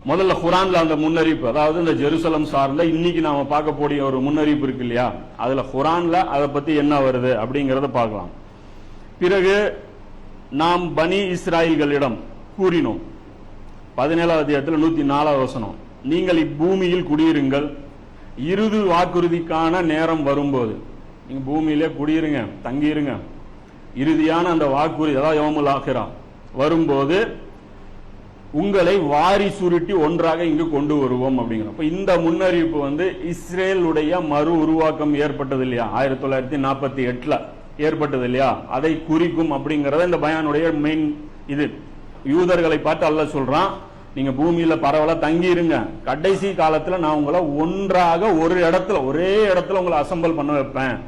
முதல்ல குர்ஆன்ல அந்த முன்னறிவிப்பு, அதாவது இந்த ஜெருசலம் சார்ந்த இன்னைக்கு நாம பார்க்கக்கூடிய ஒரு முன்னறிவிப்பு இருக்கு இல்லையா, அதுல குர்ஆன்ல அதை பத்தி என்ன வருது அப்படிங்கறத பார்க்கலாம். பிறகு நாம் பனி இஸ்ராயல்களிடம் கூறினோம், 17வது அத்தியாயத்தில் 104வது வசனம், நீங்கள் இப்பூமியில் குடியிருங்கள், இறுதி வாக்குறுதிக்கான நேரம் வரும்போது நீங்க பூமியிலே குடியிருங்க, தங்கியிருங்க, இறுதியான அந்த வாக்குறுதி அதாவது யௌமுல் ஆகிரா வரும்போது உங்களை வாரி சுருட்டி ஒன்றாக இங்கு கொண்டு வருவோம் அப்படிங்கிற. இப்ப இந்த முன்னறிவிப்பு இஸ்ரேலுடைய மறு உருவாக்கம் ஏற்பட்டது இல்லையா, 1948 ஏற்பட்டது இல்லையா, அதை குறிக்கும் அப்படிங்கறத இந்த பயானுடைய மெயின் இது. யூதர்களை பார்த்து அல்லாஹ் சொல்றான், நீங்க பூமியில பரவலா தங்கி இருங்க, கடைசி காலத்துல நான் உங்களை ஒன்றாக ஒரு இடத்துல ஒரே இடத்துல உங்களை அசம்பிள் பண்ண வைப்பேன்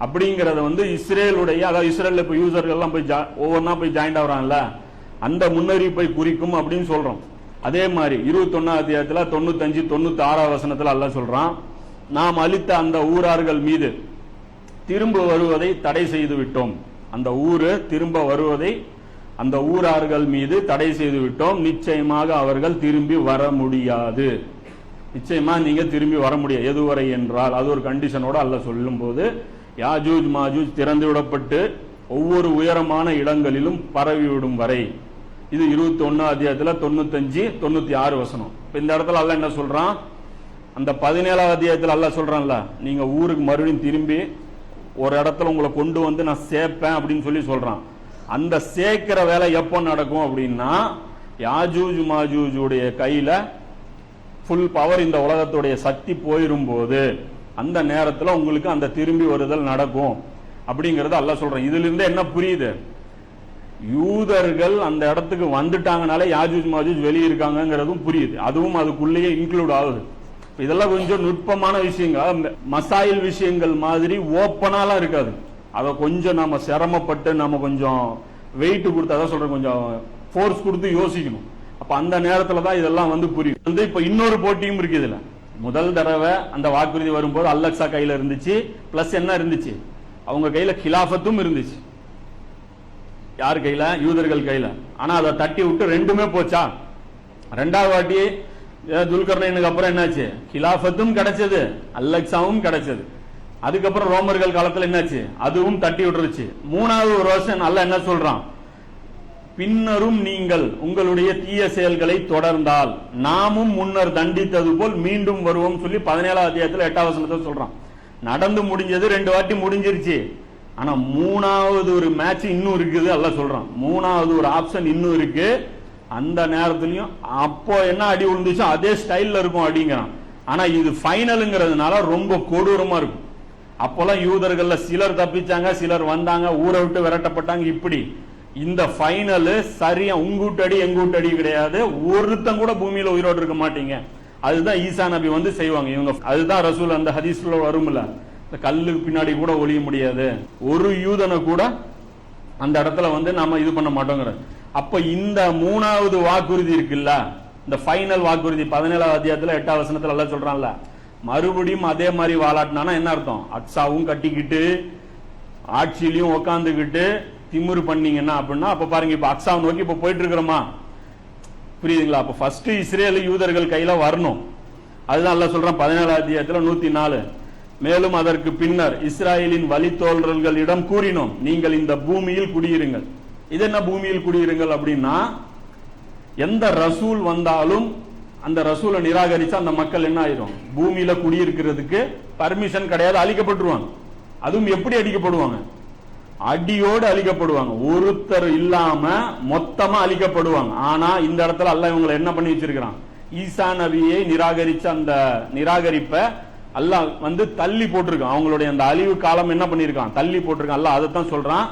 அப்படிங்கறத இஸ்ரேலுடைய, அதாவது இஸ்ரேல் இப்ப யூசர்கள் எல்லாம் போய் ஒவ்வொன்னா போய் ஜாயின் ஆகுறான்ல, அந்த முன்னறிவிப்பை குறிக்கும் அப்படின்னு சொல்றோம். அதே மாதிரி 21வது அத்தியாயத்துல 95, 96வது வசனத்துல அல்லாஹ் சொல்றான், நாம் அளித்த அந்த ஊரார்கள் மீது திரும்ப வருவதை தடை செய்து விட்டோம். அந்த ஊரு திரும்ப வருவதை அந்த ஊரார்கள் மீது தடை செய்து விட்டோம். நிச்சயமாக அவர்கள் திரும்பி வர முடியாது. நிச்சயமா நீங்க திரும்பி வர முடியாது. எதுவரை என்றால் அது ஒரு கண்டிஷனோட அல்லாஹ் சொல்லும் போது, யாஜூஜ் மாஜூஜ் திறந்து விடப்பட்டு ஒவ்வொரு உயரமான இடங்களிலும் பரவிவிடும் வரை. இது 21வது அத்தியாயத்துல 95, 96 வசனம். இப்ப இந்த இடத்துல அல்லாஹ் என்ன சொல்றான், அந்த 17வது அத்தியாயத்துல அல்லாஹ் சொல்றான்ல, நீங்க ஊருக்கு மறுபடியும் திரும்பி ஒரு இடத்துல உங்களை கொண்டு நான் சேர்ப்பேன் அப்படின்னு சொல்லி சொல்றான். அந்த சேர்க்கிற வேலை எப்போ நடக்கும் அப்படின்னா, யாஜூஜ் மாஜூஜுடைய கையில ஃபுல் பவர், இந்த உலகத்துடைய சக்தி போயிரும் போது அந்த நேரத்துல உங்களுக்கு அந்த திரும்பி வருதல் நடக்கும் அப்படிங்கறது அல்லாஹ் சொல்றான். இதுல இருந்து என்ன புரியுது, யூதர்கள் அந்த இடத்துக்கு வந்துட்டாங்கனாலே யாஜூஜ் மாஜூஜ் வெளியே இருக்காங்கிறதும் புரியுது. அதுவும் அதுக்குள்ளேயே இன்க்ளூட் ஆகுது. இதெல்லாம் கொஞ்சம் நுட்பமான விஷயங்கள், மசாயில் விஷயங்கள் மாதிரி ஓப்பனாலாம் இருக்காது. அதை கொஞ்சம் நாம சிரமப்பட்டு நாம கொஞ்சம் வெயிட் கொடுத்து, அதான் சொல்றேன், கொஞ்சம் ஃபோர்ஸ் கொடுத்து யோசிக்கணும். அப்ப அந்த நேரத்துல தான் இதெல்லாம் புரியும். இப்ப இன்னொரு போட்டியும் இருக்கு இதுல. முதல் தடவை அந்த வாக்குறுதி வரும்போது அல்-அக்ஸா கையில இருந்துச்சு, பிளஸ் என்ன இருந்துச்சு, அவங்க கையில கிலாஃபத்தும் இருந்துச்சு. யார் கையில? யூதர்கள் கையில. ஆனா அதை தட்டி விட்டு ரெண்டுமே போச்சா. ரெண்டாவது வாட்டி துல்கர்னைனுக்கு அப்புறம் என்னாச்சு, கிலாஃபத்தும் கிடைச்சது, அல்-அக்ஸாவும் கிடைச்சது. அதுக்கப்புறம் ரோமர்கள் காலத்துல என்னாச்சு, அதுவும் தட்டி விட்டுருச்சு. மூணாவது ஒரு வருஷம் நல்லா என்ன சொல்றான், பின்னரும் நீங்கள் உங்களுடைய தீய செயல்களை தொடர்ந்தால் நாமும் முன்னர் தண்டித்தது போல் மீண்டும் வருவோம் சொல்லி 17வது அத்தியாயத்துல 8வது வசனத்தை சொல்றான். நடந்து முடிஞ்சது, 2 வாட்டி முடிஞ்சிருச்சு. ஆனா மூணாவது ஒரு மேட்ச் இன்னும் இருக்குது அல்லாஹ் சொல்றான். மூணாவது ஒரு ஆப்ஷன் இன்னும் இருக்கு. அந்த நேரத்திலையும் அப்போ என்ன அடி விழுந்துச்சோ அதே ஸ்டைல்ல இருக்கும் அப்படிங்கிறான். ஆனா இது ஃபைனலுங்கிறதுனால ரொம்ப கொடூரமா இருக்கும். அப்போல்லாம் யூதர்கள்ல சிலர் தப்பிச்சாங்க, சிலர் வந்தாங்க, ஊரை விட்டு விரட்டப்பட்டாங்க. இப்படி இந்த ஃபைனல் சரியா உங்கூட்டு அடி எங்கூட்டு அடி கிடையாது. ஒருத்தன் கூட பூமியில உயிரோடு இருக்க மாட்டீங்க. அதுதான் ஈசா நபி செய்வாங்க இவங்க. அதுதான் ரசூல் அந்த ஹதீஸ்ல வரும்ல, இந்த கல்லுக்கு பின்னாடி கூட ஒளிய முடியாது, ஒரு யூதனை கூட அந்த இடத்துல நாம இது பண்ண மாட்டோங்கிற. அப்ப இந்த மூணாவது வாக்குறுதி இருக்குல்ல, இந்த ஃபைனல் வாக்குறுதி 17வது அத்தியாயத்துல 8வது வசனத்துல எல்லாம் சொல்றான்ல, மறுபடியும் அதே மாதிரி வாலாட்டினா என்ன அர்த்தம், அக்ஸாவும் கட்டிக்கிட்டு ஆட்சியிலையும் உக்காந்துக்கிட்டு திமுரு பண்ணீங்கன்னா அப்படின்னா, அப்ப பாருங்க இப்ப அக்ஸாவை நோக்கி இப்ப போயிட்டு இருக்கிறோமா, புரியுதுங்களா? அப்ப ஃபர்ஸ்ட் இஸ்ரேல் யூதர்கள் கையில வரணும். அதுதான் அல்லாஹ் சொல்றான் 17வது அத்தியாயத்துல 104. மேலும் அதற்கு பின்னர் இஸ்ராயலின் வழித்தோன்றல்களிடம் கூறினோம், நீங்கள் இந்த பூமியில் குடியிருங்கள். இது என்ன பூமியில் குடியிருங்கள் அப்படின்னா, எந்த ரசூல் வந்தாலும் அந்த ரசூலை நிராகரிச்சா அந்த மக்கள் என்ன ஆயிரும், பூமியில குடியிருக்கிறதுக்கு பர்மிஷன் கிடையாது, அழிக்கப்பட்டுருவாங்க. அதுவும் எப்படி அழிக்கப்படுவாங்க, அடியோடு அழிக்கப்படுவாங்க. ஒருத்தர் இல்லாம மொத்தமா அழிக்கப்படுவாங்க. ஆனா இந்த இடத்துல அல்லாஹ் இவங்களை என்ன பண்ணி வச்சிருக்கிறான், ஈசா நபியை நிராகரிச்ச அந்த நிராகரிப்ப அல்லாஹ் தள்ளி போட்டிருக்கான். அவங்களுடைய அந்த அழிவு காலம் என்ன பண்ணிருக்கான், தள்ளி போட்டிருக்கான். அல்லாஹ் அதைத்தான் சொல்றான்,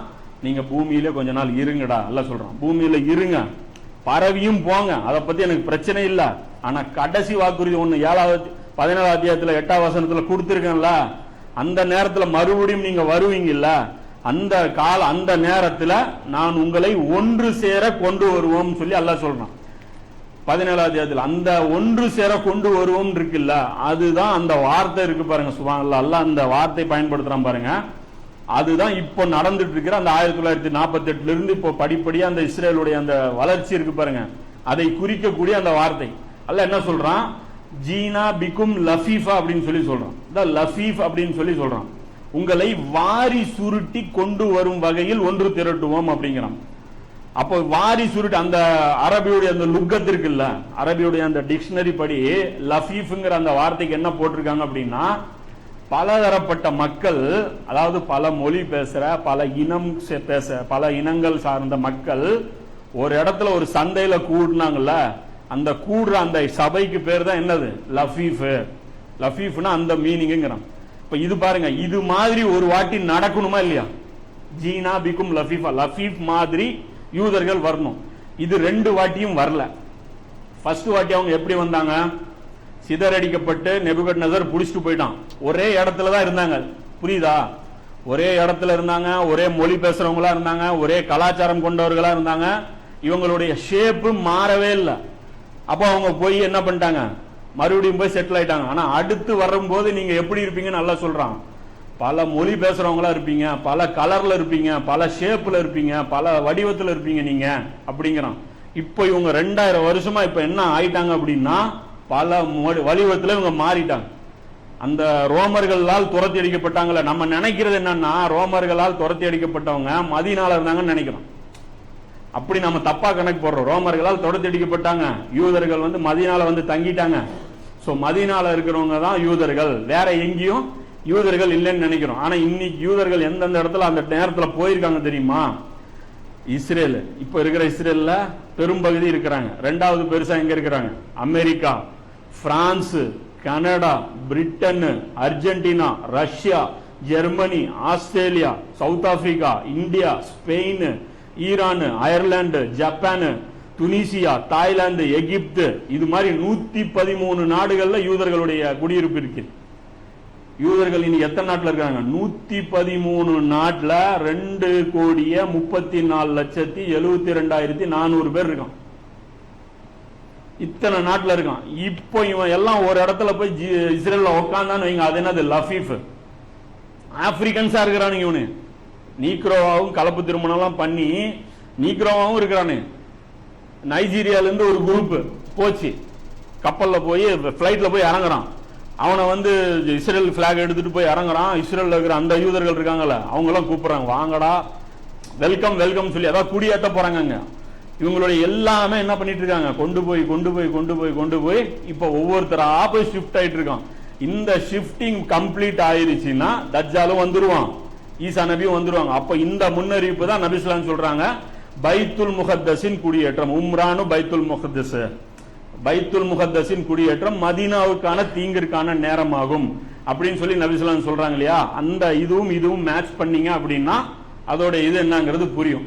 நீங்க பூமியில கொஞ்ச நாள் இருங்கடா. அல்லாஹ் சொல்றான் பூமியில இருங்க, பரவியும் போங்க, அதை பத்தி எனக்கு பிரச்சனை இல்ல. ஆனா கடைசி வாக்குறுதி ஒண்ணு 17வது அத்தியாயத்துல 8வது வசனத்துல கொடுத்திருக்கேன்ல, அந்த நேரத்துல மறுபடியும் நீங்க வருவீங்கல்ல, அந்த நேரத்துல நான் உங்களை ஒன்று சேர கொண்டு வருவோம் சொல்லி அல்லாஹ் சொல்றான் 17வது அத்தியாயத்தில். அந்த ஒன்று சேர கொண்டு வருவோம் இருக்குல்ல, அதுதான் அந்த வார்த்தை இருக்கு பாருங்க. சுப்ஹானல்லாஹ், அல்லாஹ் அந்த வார்த்தை பயன்படுத்துறான் பாருங்க. அதுதான் இப்போ நடந்துட்டு இருக்கிற அந்த 1948 இருந்து இப்போ படிப்படியா அந்த இஸ்ரேலுடைய அந்த வளர்ச்சி இருக்கு பாருங்க, அதை குறிக்கக்கூடிய அந்த வார்த்தை. அல்லாஹ் என்ன சொல்றான், ஜீனா பிக்கும் லஃபீஃபா அப்படின்னு சொல்லி சொல்றான். லஃபீஃப் அப்படின்னு சொல்லி சொல்றான், உங்களை வாரி சுருட்டி கொண்டு வரும் வகையில் ஒன்று திரட்டுவோம் அப்படிங்கிறான். அப்போ வாரி சுருட்டி அந்த அரபியுடைய அந்த லுக்கத்து இருக்குல்ல, அரபியுடைய அந்த டிக்ஷனரி படி லஃபீஃப்ங்கிற அந்த வார்த்தைக்கு என்ன போட்டிருக்காங்க அப்படின்னா, பலதரப்பட்ட மக்கள், அதாவது பல மொழி பேசுற, பல இனம் பேச, பல இனங்கள் சார்ந்த மக்கள் ஒரு இடத்துல ஒரு சந்தையில கூடுனாங்கல்ல, அந்த கூடுற அந்த சபைக்கு பேர் தான் என்னது, லஃபீஃப். லஃபீஃப்னா அந்த மீனிங்கிறான். இப்ப இது பாருங்க, இது மாதிரி ஒரு வாட்டி நடக்கணுமா இல்லையா? ஜீனா பிக்கும் லஃபீஃபா, லஃபீஃப் மாதிரி யூதர்கள் வரணும். இது 2 வாட்டியும் வரல. ஃபர்ஸ்ட் வாட்டி அவங்க எப்படி வந்தாங்க, சிதறடிக்கப்பட்டு நெபுகத்நேசர் புடிச்சிட்டு போயிட்டான். ஒரே இடத்துல தான் இருந்தாங்க, புரியுதா? ஒரே இடத்துல இருந்தாங்க, ஒரே மொழி பேசுறவங்களா இருந்தாங்க, ஒரே கலாச்சாரம் கொண்டவர்களா இருந்தாங்க. இவங்களுடைய ஷேப்பு மாறவே இல்லை. அப்போ அவங்க போய் என்ன பண்ணிட்டாங்க, மறுபடியும் போய் செட்டில் ஆயிட்டாங்க. ஆனா அடுத்து வரும்போது நீங்க எப்படி இருப்பீங்கன்னு நல்லா சொல்றான். பல மொழி பேசுறவங்களா இருப்பீங்க, பல கலர்ல இருப்பீங்க, பல ஷேப்ல இருப்பீங்க, பல வடிவத்துல இருப்பீங்க நீங்க அப்படிங்கிறான். இப்போ இவங்க 2000 வருஷமா இப்ப என்ன ஆயிட்டாங்க அப்படின்னா, பல வடிவத்துல இவங்க மாறிட்டாங்க. அந்த ரோமர்களால் துரத்தி அடிக்கப்பட்டாங்கல்ல, நம்ம நினைக்கிறது என்னன்னா ரோமர்களால் துரத்தி அடிக்கப்பட்டவங்க மதீனால இருந்தாங்கன்னு நினைக்கிறோம். அப்படி நம்ம தப்பா கணக்கு போடுறோம். ரோமர்களால் துரத்தி அடிக்கப்பட்டாங்க, யூதர்கள் வந்து மதீனால வந்து தங்கிட்டாங்க. சோ மதீனால இருக்கிறவங்க தான் யூதர்கள், வேற எங்கேயும் யூதர்கள் இல்லைன்னு நினைக்கிறோம். ஆனா இன்னைக்கு யூதர்கள் எந்தெந்த இடத்துல அந்த நேரத்துல போயிருக்காங்க தெரியுமா? இஸ்ரேல், இப்ப இருக்கிற இஸ்ரேல்ல பெரும்பகுதி இருக்கிறாங்க. 2வது பெருசா எங்க இருக்கிறாங்க, America, France, Canada, Britain, Argentina, Russia, Germany, Australia, South Africa, India, Spain, Iran, Ireland, Japan, Tunisia, Thailand, Egypt, இது மாதிரி 113 நாடுகள்ல யூதர்களுடைய குடியிருப்பு இருக்கு. யூதர்கள் இன்னைக்கு எத்தனை நாட்டில் இருக்காங்க, 113 நாட்டில் 2,34,72,400 பேர் இருக்கான். இத்தனை நாட்டில் இருக்கான். இப்போ இவன் எல்லாம் ஒரு இடத்துல போய் இஸ்ரேல்ல உட்காந்தான்னு வைங்க, அது என்னது, லஃபீஃப். ஆப்பிரிக்கன்ஸா இருக்கிறானுங்க இவனு. நீக்ரோவாவும் கலப்பு திருமணம் எல்லாம் பண்ணி நீக்ரோவாவும் இருக்கிறானு. நைஜீரியால இருந்து ஒரு குரூப் போச்சு, கப்பல்ல போய் பிளைட்ல போய் இறங்குறான். அவனை வந்து இஸ்ரேல் பிளாக் எடுத்துட்டு போய் இறங்குறான். இஸ்ரேல்ல இருக்கிற அந்த யூதர்கள் இருக்காங்கல்ல, அவங்க எல்லாம் கூப்பிடுறாங்க, வாங்கடா வெல்கம் வெல்கம் சொல்லி, அதான் குடியேற்ற போறாங்க. இவங்களுடைய எல்லாமே என்ன பண்ணிட்டு இருக்காங்க, கொண்டு போய் இப்ப ஒவ்வொருத்தரா போய் ஷிஃப்ட் ஆயிட்டு இருக்கான். இந்த ஷிஃப்டிங் கம்ப்ளீட் ஆயிருச்சுன்னா தஜ்ஜாலும் வந்துருவான், ஈசா நபியும் வந்துருவாங்க. அப்ப இந்த முன்னறிவிப்பு தான் நபி ஸல்லல்லாஹு அலைஹி வஸல்லம் சொல்றாங்க, பைத்துல் முகத்தஸின் குடியேற்றம், உம்ரானு பைத்துல் முகத்தஸ், பைத்துல் முகத்தஸின் குடியேற்றம் மதீனாவுக்கான தீங்கிற்கான நேரமாகும் அப்படின்னு சொல்லி நபி ஸல்லல்லாஹு அலைஹி வஸல்லம் சொல்றாங்க இல்லையா? அந்த இதுவும் மேட்ச் பண்ணீங்க அப்படின்னா அதோட இது என்னங்கிறது புரியும்.